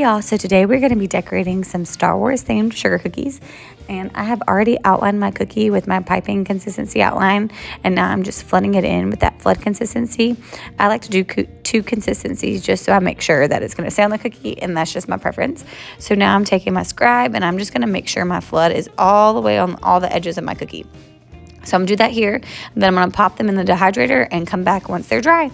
Hey y'all, so today we're going to be decorating some Star Wars themed sugar cookies, and I have already outlined my cookie with my piping consistency outline, and now I'm just flooding it in with that flood consistency. I like to do two consistencies just so I make sure that it's going to stay on the cookie, and that's just my preference. So now I'm taking my scribe and I'm just going to make sure my flood is all the way on all the edges of my cookie. So I'm going to do that here, and then I'm going to pop them in the dehydrator and come back once they're dry.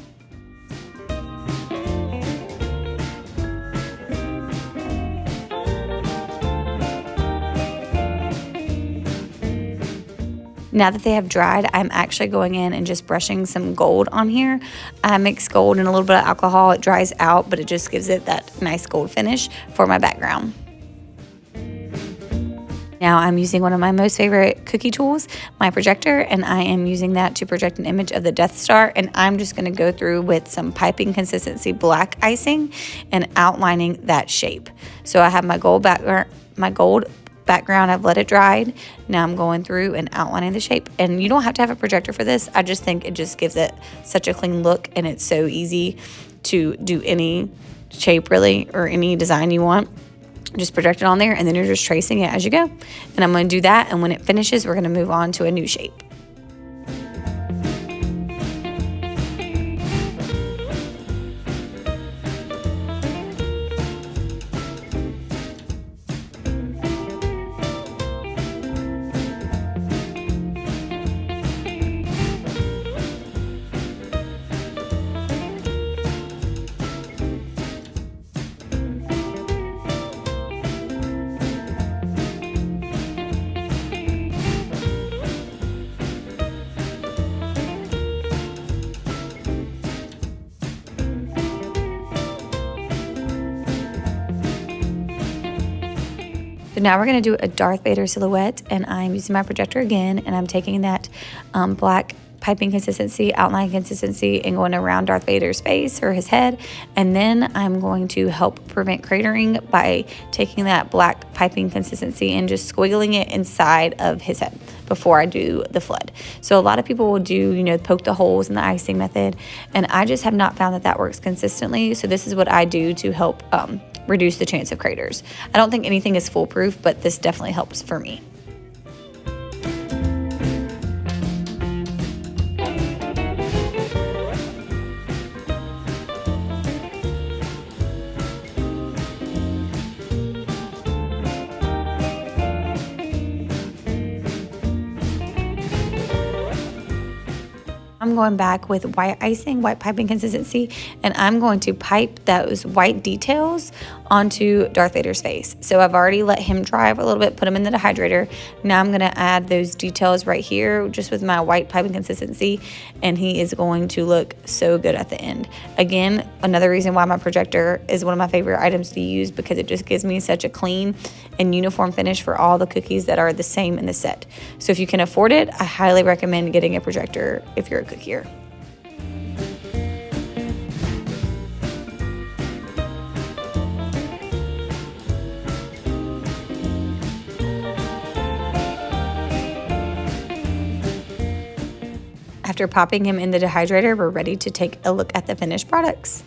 Now that they have dried, I'm actually going in and just brushing some gold on here. I mix gold and a little bit of alcohol. It dries out, but it just gives it that nice gold finish for my background. Now I'm using one of my most favorite cookie tools, my projector, and I am using that to project an image of the Death Star, and I'm just going to go through with some piping consistency black icing and outlining that shape. So I have my gold background, I've let it dry. Now I'm going through and outlining the shape. And you don't have to have a projector for this. I just think it just gives it such a clean look, and it's so easy to do any shape really, or any design you want. Just project it on there, and then you're just tracing it as you go. And I'm going to do that, and when it finishes, we're going to move on to a new shape. So now we're going to do a Darth Vader silhouette, and I'm using my projector again, and I'm taking that black piping consistency, outline consistency, and going around Darth Vader's face or his head. And then I'm going to help prevent cratering by taking that black piping consistency and just squiggling it inside of his head before I do the flood. So a lot of people will do, poke the holes in the icing method, and I just have not found that that works consistently. So this is what I do to help reduce the chance of craters. I don't think anything is foolproof, but this definitely helps for me. I'm going back with white icing, white piping consistency, and I'm going to pipe those white details onto Darth Vader's face. So I've already let him dry for a little bit, put him in the dehydrator. Now I'm going to add those details right here just with my white piping consistency, and he is going to look so good at the end. Again, another reason why my projector is one of my favorite items to use, because it just gives me such a clean and uniform finish for all the cookies that are the same in the set. So if you can afford it, I highly recommend getting a projector if you're a cookier. After popping him in the dehydrator, we're ready to take a look at the finished products.